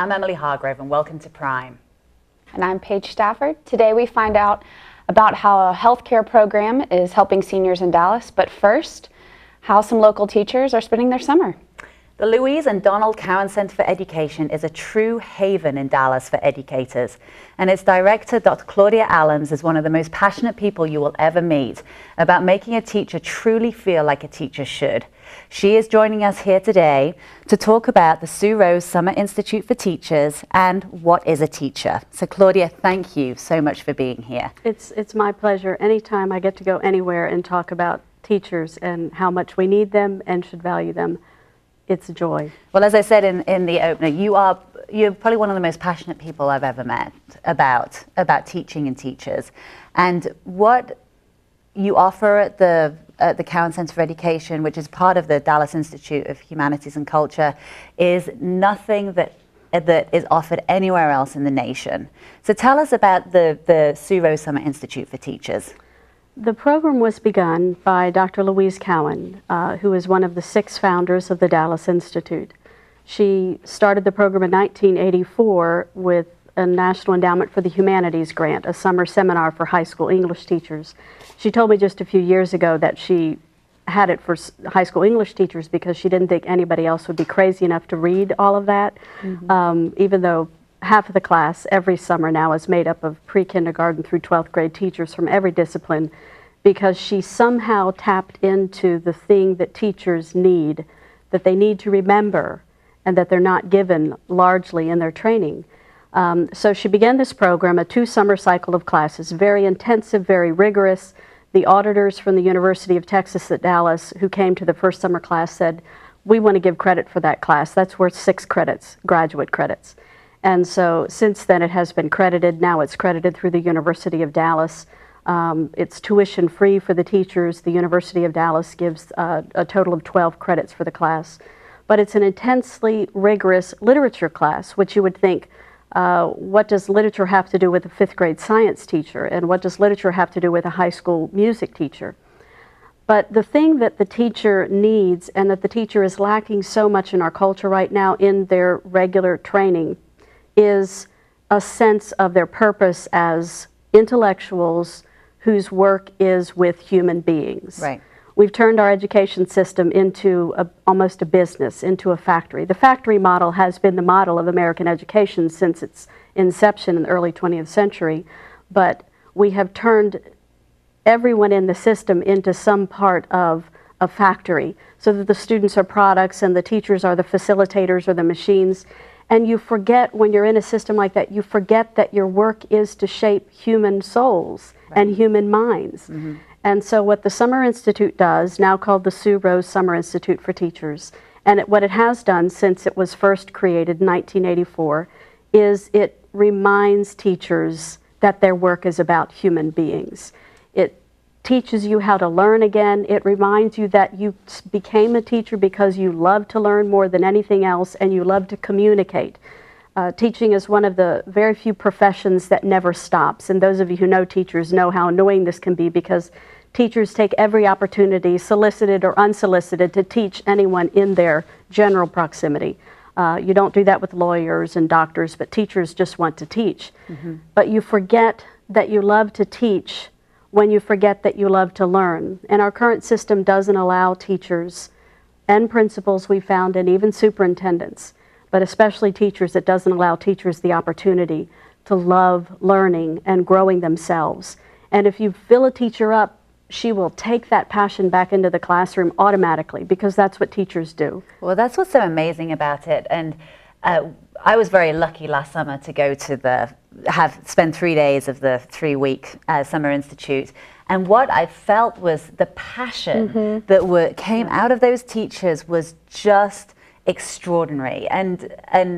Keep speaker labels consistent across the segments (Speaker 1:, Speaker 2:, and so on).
Speaker 1: I'm Emily Hargrove, and welcome to Prime.
Speaker 2: And I'm Paige Stafford. Today we find out about how a healthcare program is helping seniors in Dallas, but first, how some local teachers are spending their summer.
Speaker 1: The Louise and Donald Cowan Center for Education is a true haven in Dallas for educators, and its director, Dr. Claudia Allums, is one of the most passionate people you will ever meet about making a teacher truly feel like a teacher should. She is joining us here today to talk about the Sue Rose Summer Institute for Teachers and what is a teacher. So Claudia, thank you so much for being here.
Speaker 3: It's my pleasure. Anytime I get to go anywhere and talk about teachers and how much we need them and should value them, it's a joy.
Speaker 1: Well, as I said in the opener, you're probably one of the most passionate people I've ever met about teaching and teachers. And what you offer at the Cowan Center for Education, which is part of the Dallas Institute of Humanities and Culture, is nothing that is offered anywhere else in the nation. So tell us about the Sue Rose Summer Institute for Teachers.
Speaker 3: The program was begun by Dr. Louise Cowan, who is one of the 6 founders of the Dallas Institute. She started the program in 1984 with a National Endowment for the Humanities grant, a summer seminar for high school English teachers. She told me just a few years ago that she had it for high school English teachers because she didn't think anybody else would be crazy enough to read all of that, even though half of the class every summer now is made up of pre-kindergarten through 12th grade teachers from every discipline, because she somehow tapped into the thing that teachers need, that they need to remember, and that they're not given largely in their training. So she began this program, a 2-summer cycle of classes, very intensive, very rigorous. The auditors from the University of Texas at Dallas who came to the first summer class said, we want to give credit for that class. That's worth 6 credits, graduate credits. And so since then it has been credited. Now it's credited through the University of Dallas. It's tuition free for the teachers. The University of Dallas gives a total of 12 credits for the class. But it's an intensely rigorous literature class, which you would think, what does literature have to do with a 5th grade science teacher? And what does literature have to do with a high school music teacher? But the thing that the teacher needs, and that the teacher is lacking so much in our culture right now in their regular training, is a sense of their purpose as intellectuals whose work is with human beings.
Speaker 1: Right.
Speaker 3: We've turned our education system into almost a business, into a factory. The factory model has been the model of American education since its inception in the early 20th century, but we have turned everyone in the system into some part of a factory, so that the students are products and the teachers are the facilitators or the machines. And you forget, when you're in a system like that, you forget that your work is to shape human souls and human minds. And so what the Summer Institute does, now called the Sue Rose Summer Institute for Teachers, and what it has done since it was first created in 1984, is it reminds teachers that their work is about human beings. It teaches you how to learn again. It reminds you that you became a teacher because you love to learn more than anything else, and you love to communicate. Teaching is one of the very few professions that never stops, and those of you who know teachers know how annoying this can be, because teachers take every opportunity, solicited or unsolicited, to teach anyone in their general proximity. You don't do that with lawyers and doctors, but teachers just want to teach. But you forget that you love to teach when you forget that you love to learn. And our current system doesn't allow teachers and principals, we found, and even superintendents, but especially teachers, it doesn't allow teachers the opportunity to love learning and growing themselves. And if you fill a teacher up, she will take that passion back into the classroom automatically, because that's what teachers do.
Speaker 1: Well, that's what's so amazing about it. And I was very lucky last summer to go to spend 3 days of the 3-week Summer Institute. And what I felt was the passion that came out of those teachers was just extraordinary. And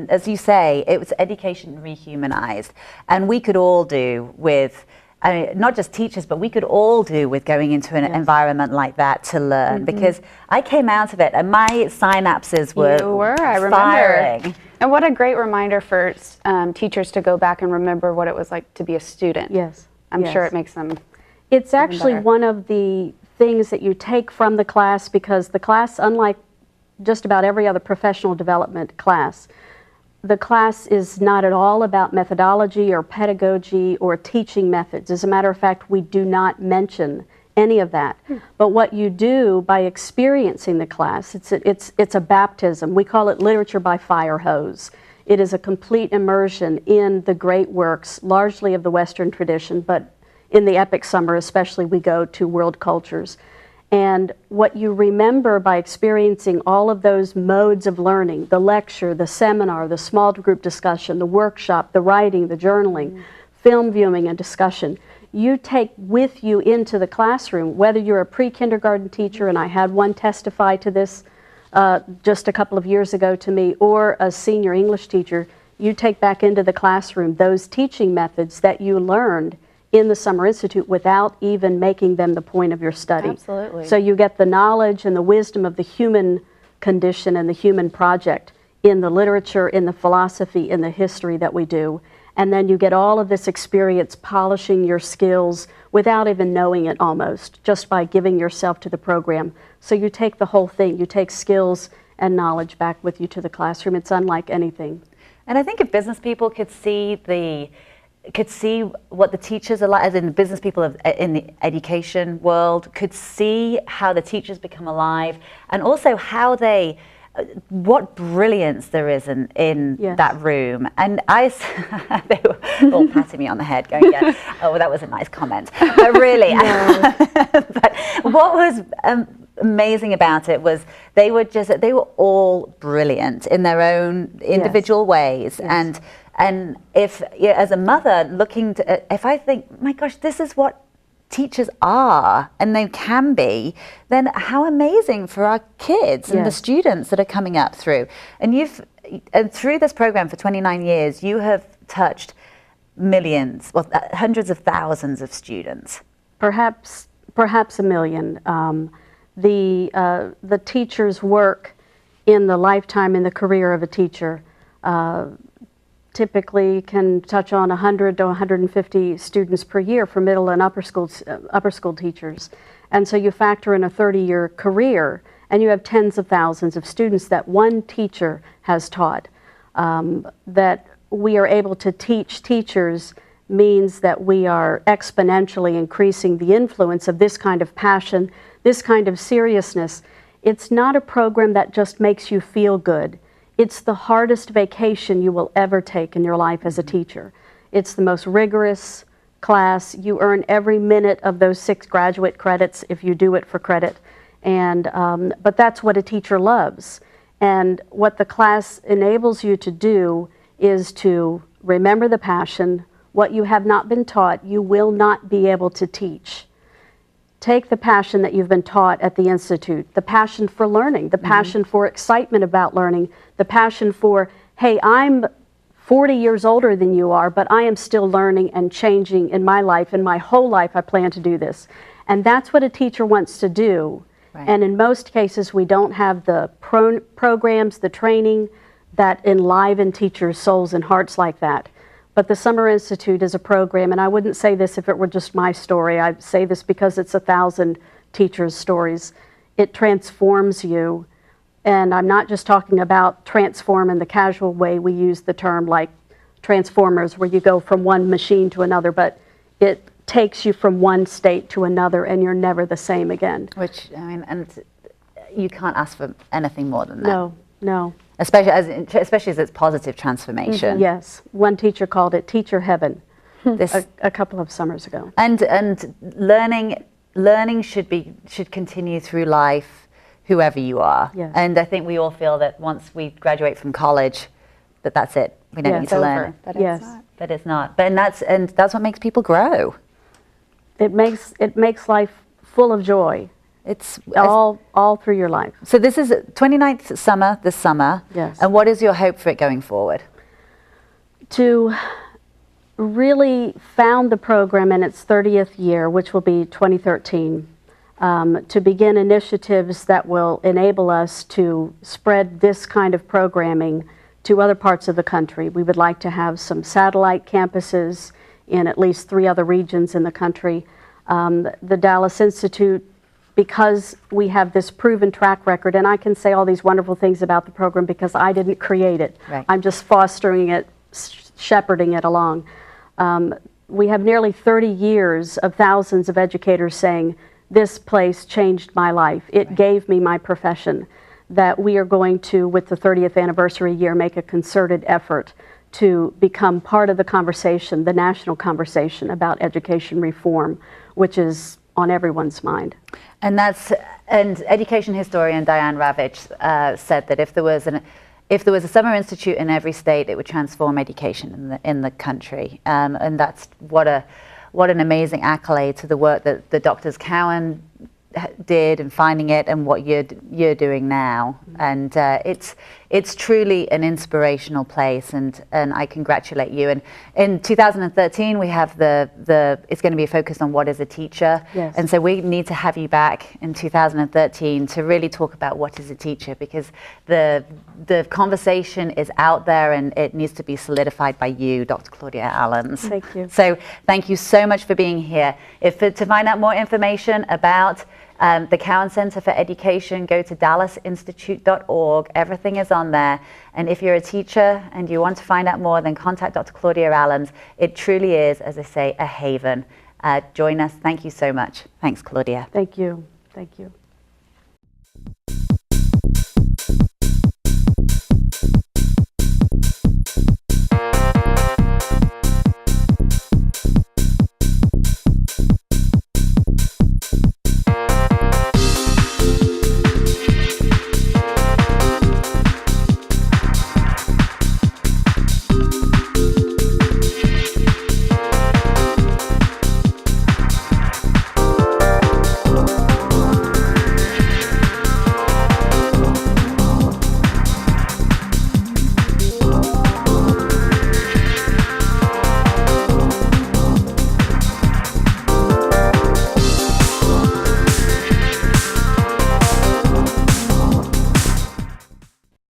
Speaker 1: as you say, it was education rehumanized. And we could all do with, not just teachers, but we could all do with going into an environment like that to learn, because I came out of it and my synapses were
Speaker 2: I remember.
Speaker 1: firing.
Speaker 2: And what a great reminder for teachers to go back and remember what it was like to be a student.
Speaker 3: Yes.
Speaker 2: I'm sure it makes them
Speaker 3: It's actually
Speaker 2: better.
Speaker 3: one of the things that you take from the class, because the class, unlike just about every other professional development class, the class is not at all about methodology or pedagogy or teaching methods. As a matter of fact, we do not mention any of that. But what you do by experiencing the class, it's a baptism. We call it literature by fire hose. It is a complete immersion in the great works, largely of the Western tradition, but in the epic summer especially, we go to world cultures. And what you remember by experiencing all of those modes of learning, the lecture, the seminar, the small group discussion, the workshop, the writing, the journaling, film viewing and discussion, you take with you into the classroom, whether you're a pre-kindergarten teacher, and I had one testify to this just a couple of years ago to me, or a senior English teacher, you take back into the classroom those teaching methods that you learned in the Summer Institute without even making them the point of your study.
Speaker 2: Absolutely.
Speaker 3: So you get the knowledge and the wisdom of the human condition and the human project in the literature, in the philosophy, in the history that we do. And then you get all of this experience polishing your skills without even knowing it almost, just by giving yourself to the program. So you take the whole thing, you take skills and knowledge back with you to the classroom. It's unlike anything.
Speaker 1: And I think if business people could see what the teachers are like, as in the business people in the education world, could see how the teachers become alive, and also how what brilliance there is in
Speaker 3: Yes.
Speaker 1: that room. And they were all patting me on the head going, yeah, oh, that was a nice comment. But really, but what was amazing about it was they were all brilliant in their own individual ways.
Speaker 3: Yes.
Speaker 1: And if, as a mother looking to, if I think, my gosh, this is what teachers are, and they can be, then how amazing for our kids and the students that are coming up through. And through this program for 29 years, you have touched millions, well, hundreds of thousands of students.
Speaker 3: Perhaps a million. The teacher's work in the lifetime, in the career of a teacher, typically can touch on 100 to 150 students per year for middle and upper school teachers. And so you factor in a 30-year career, and you have tens of thousands of students that one teacher has taught. That we are able to teach teachers means that we are exponentially increasing the influence of this kind of passion, this kind of seriousness. It's not a program that just makes you feel good. It's the hardest vacation you will ever take in your life as a teacher. It's the most rigorous class. You earn every minute of those 6 graduate credits if you do it for credit. And but that's what a teacher loves. And what the class enables you to do is to remember the passion. What you have not been taught, you will not be able to teach. Take the passion that you've been taught at the Institute, the passion for learning, the passion for excitement about learning, the passion for, hey, I'm 40 years older than you are, but I am still learning and changing in my life. In my whole life, I plan to do this. And that's what a teacher wants to do. Right. And in most cases, we don't have the programs, the training that enliven teachers' souls and hearts like that. But the Summer Institute is a program, and I wouldn't say this if it were just my story. I'd say this because it's 1,000 teachers' stories. It transforms you. And I'm not just talking about transform in the casual way we use the term, like Transformers, where you go from one machine to another, but it takes you from one state to another, and you're never the same again.
Speaker 1: Which, I mean, and you can't ask for anything more than that.
Speaker 3: No, no.
Speaker 1: Especially as it's positive transformation.
Speaker 3: Yes, one teacher called it teacher heaven a couple of summers ago.
Speaker 1: And learning should continue through life, whoever you are.
Speaker 3: Yes.
Speaker 1: And I think we all feel that once we graduate from college, that's it. We don't need to learn.
Speaker 2: But
Speaker 3: yes.
Speaker 2: It's not.
Speaker 1: But it's not. But that's what makes people grow.
Speaker 3: It makes life full of joy.
Speaker 1: It's
Speaker 3: all through your life.
Speaker 1: So this is 29th summer, this summer.
Speaker 3: Yes.
Speaker 1: And what is your hope for it going forward?
Speaker 3: To really found the program in its 30th year, which will be 2013, to begin initiatives that will enable us to spread this kind of programming to other parts of the country. We would like to have some satellite campuses in at least 3 other regions in the country. The Dallas Institute because we have this proven track record, and I can say all these wonderful things about the program because I didn't create it.
Speaker 1: Right.
Speaker 3: I'm just fostering it, shepherding it along. We have nearly 30 years of thousands of educators saying, this place changed my life. It gave me my profession. That we are going to, with the 30th anniversary year, make a concerted effort to become part of the conversation, the national conversation about education reform, which is on everyone's mind.
Speaker 1: And education historian Diane Ravitch said that if there was a summer institute in every state, it would transform education in the country. And that's what an amazing accolade to the work that the Doctors Cowan did in finding it and what you're doing now. And it's truly an inspirational place, and I congratulate you. And in 2013 we have it's going to be focused on what is a teacher.
Speaker 3: Yes.
Speaker 1: And so we need to have you back in 2013 to really talk about what is a teacher, because the conversation is out there and it needs to be solidified by you, Dr. Claudia Allums.
Speaker 3: Thank you.
Speaker 1: So thank you so much for being here. To find out more information about the Cowan Center for Education, go to dallasinstitute.org. Everything is on there. And if you're a teacher and you want to find out more, then contact Dr. Claudia Allums. It truly is, as I say, a haven. Join us. Thank you so much. Thanks, Claudia.
Speaker 3: Thank you. Thank you.